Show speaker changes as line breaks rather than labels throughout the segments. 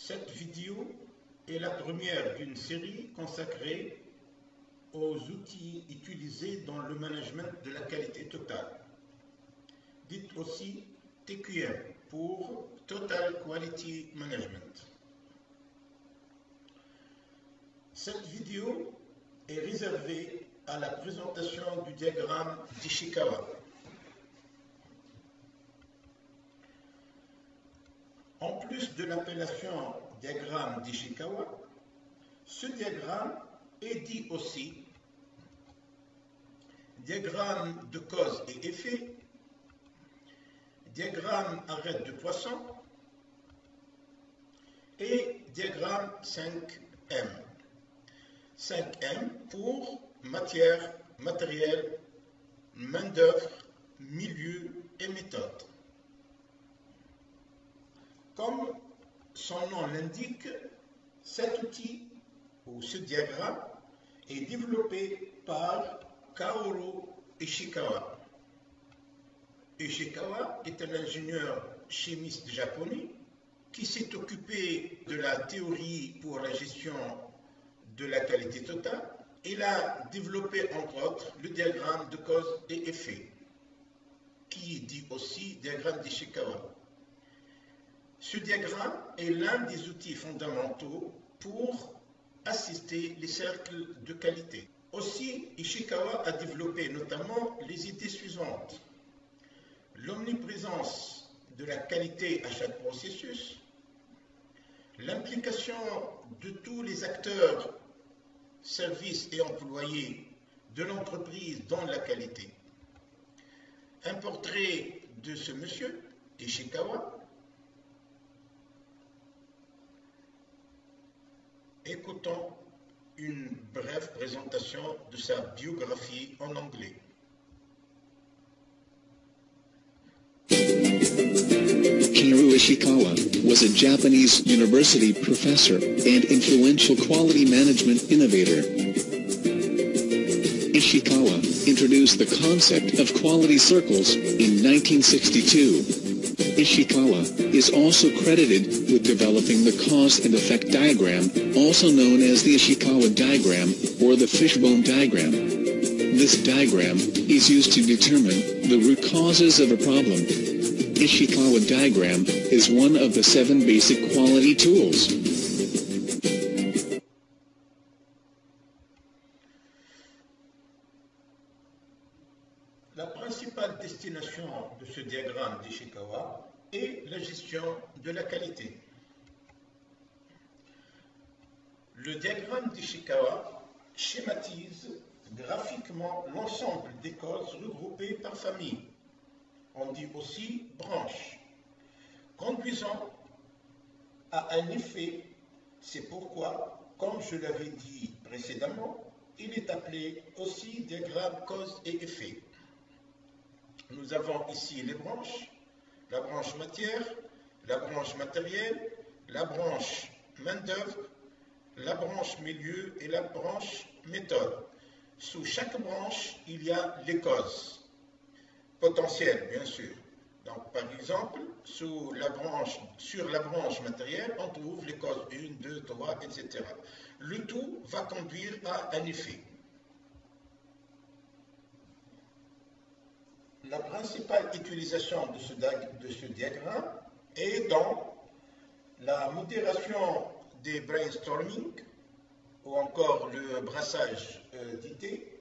Cette vidéo est la première d'une série consacrée aux outils utilisés dans le management de la qualité totale, dite aussi TQM pour Total Quality Management. Cette vidéo est réservée à la présentation du diagramme d'Ishikawa. En plus de l'appellation diagramme d'Ishikawa, ce diagramme est dit aussi diagramme de cause et effet, diagramme arête de poisson et diagramme 5M. 5M pour matière, matériel, main-d'œuvre, milieu et méthode. Comme son nom l'indique, cet outil ou ce diagramme est développé par Kaoru Ishikawa. Ishikawa est un ingénieur chimiste japonais qui s'est occupé de la théorie pour la gestion de la qualité totale. Il a développé entre autres le diagramme de cause et effet, qui dit aussi diagramme d'Ishikawa. Ce diagramme est l'un des outils fondamentaux pour assister les cercles de qualité. Aussi, Ishikawa a développé notamment les idées suivantes. L'omniprésence de la qualité à chaque processus, l'implication de tous les acteurs, services et employés de l'entreprise dans la qualité. Un portrait de ce monsieur, Ishikawa. Écoutons une brève présentation de sa biographie en anglais.
Kaoru Ishikawa was a Japanese university professor and influential quality management innovator. Ishikawa introduced the concept of quality circles in 1962. Ishikawa is also credited with developing the cause and effect diagram, also known as the Ishikawa diagram or the fishbone diagram. This diagram is used to determine the root causes of a problem. Ishikawa diagram is one of the 7 basic quality tools.
La principale destination de ce diagramme d'Ishikawa est la gestion de la qualité. Le diagramme d'Ishikawa schématise graphiquement l'ensemble des causes regroupées par famille. On dit aussi branches, conduisant à un effet. C'est pourquoi, comme je l'avais dit précédemment, il est appelé aussi diagramme cause et effet. Nous avons ici les branches, la branche matière, la branche matériel, la branche main-d'œuvre, la branche milieu et la branche méthode. Sous chaque branche, il y a les causes potentielles, bien sûr. Donc, par exemple, sur la branche matérielle, on trouve les causes 1, 2, 3, etc. Le tout va conduire à un effet. La principale utilisation de ce diagramme est dans la modération des brainstorming ou encore le brassage d'idées,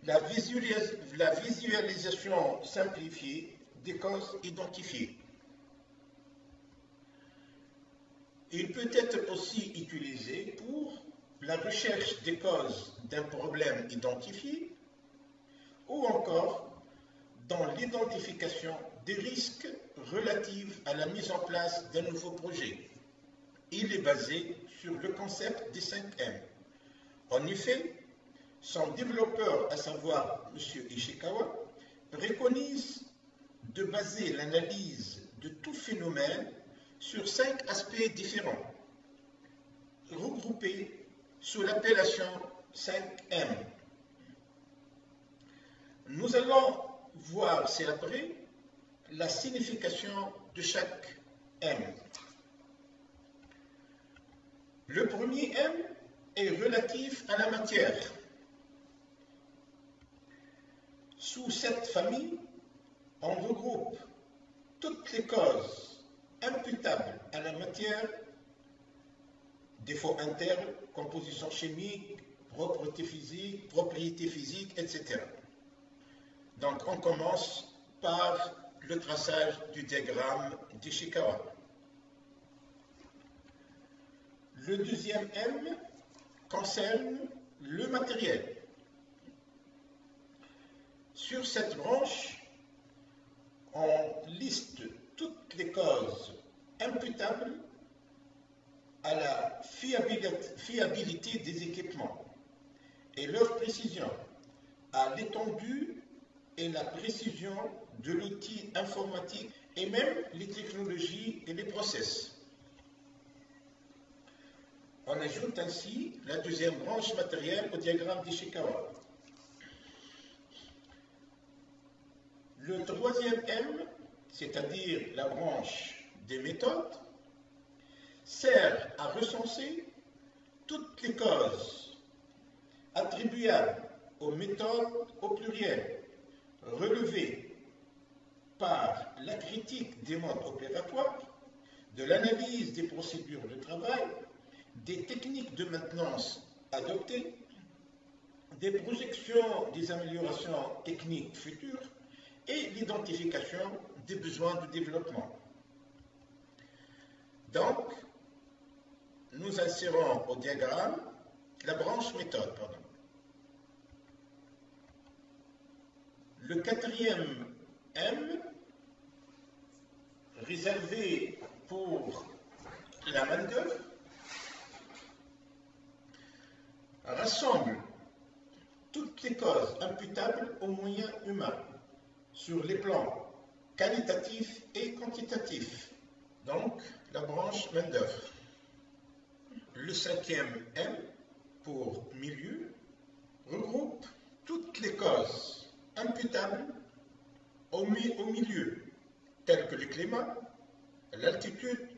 la visualisation simplifiée des causes identifiées. Il peut être aussi utilisé pour la recherche des causes d'un problème identifié ou encore dans l'identification des risques relatifs à la mise en place d'un nouveau projet. Il est basé sur le concept des 5M. En effet, son développeur, à savoir M. Ishikawa, préconise de baser l'analyse de tout phénomène sur 5 aspects différents, regroupés sous l'appellation 5M. Nous allons voir ci-après la signification de chaque M. Le premier M est relatif à la matière. Sous cette famille, on regroupe toutes les causes imputables à la matière, défauts internes, composition chimique, propriété physique, etc. Donc on commence par le traçage du diagramme d'Ishikawa. Le deuxième M concerne le matériel. Sur cette branche, on liste toutes les causes imputables à la fiabilité des équipements et leur précision, à l'étendue et la précision de l'outil informatique et même les technologies et les process. On ajoute ainsi la deuxième branche matérielle au diagramme d'Ishikawa. Le troisième M, c'est-à-dire la branche des méthodes, sert à recenser toutes les causes attribuables aux méthodes au pluriel, relevées par la critique des modes opératoires, de l'analyse des procédures de travail, des techniques de maintenance adoptées, des projections des améliorations techniques futures et l'identification des besoins de développement. Donc, nous insérons au diagramme la branche méthode. Le quatrième M, réservé pour la main-d'œuvre, rassemble toutes les causes imputables aux moyens humains sur les plans qualitatifs et quantitatifs, donc la branche main-d'œuvre. Le cinquième M, pour milieu, regroupe toutes les causes imputables au milieu, tels que le climat, l'altitude,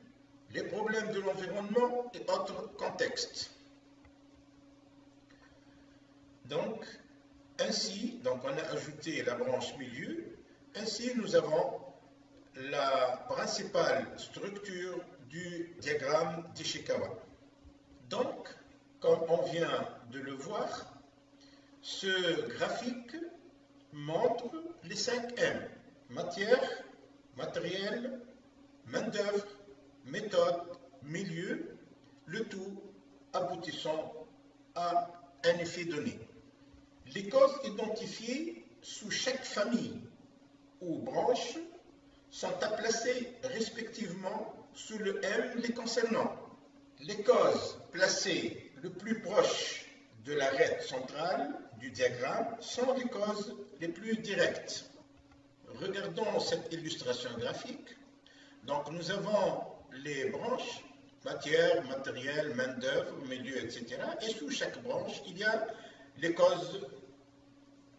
les problèmes de l'environnement et autres contextes. Donc, ainsi, on a ajouté la branche milieu, ainsi nous avons la principale structure du diagramme d'Ishikawa. Donc, comme on vient de le voir, ce graphique montre les 5 M, matière, matériel, main-d'œuvre, méthode, milieu, le tout aboutissant à un effet donné. Les causes identifiées sous chaque famille ou branche sont à placer respectivement sous le M les concernant. Les causes placées le plus proche de l'arête centrale du diagramme sont les causes les plus directes. Regardons cette illustration graphique. Donc nous avons les branches, matière, matériel, main-d'œuvre, milieu, etc. Et sous chaque branche, il y a les causes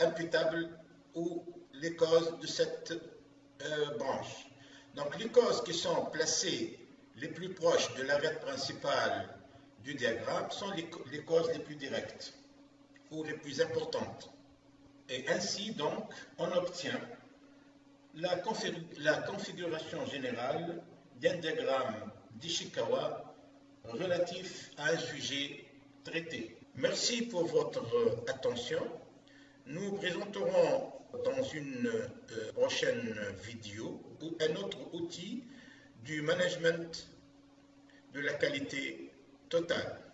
imputables ou les causes de cette branche. Donc les causes qui sont placées les plus proches de l'arête principale du diagramme sont les causes les plus directes ou les plus importantes. Et ainsi donc on obtient la configuration générale d'un diagramme d'Ishikawa relatif à un sujet traité. Merci pour votre attention. Nous présenterons dans une prochaine vidéo un autre outil du management de la qualité totale.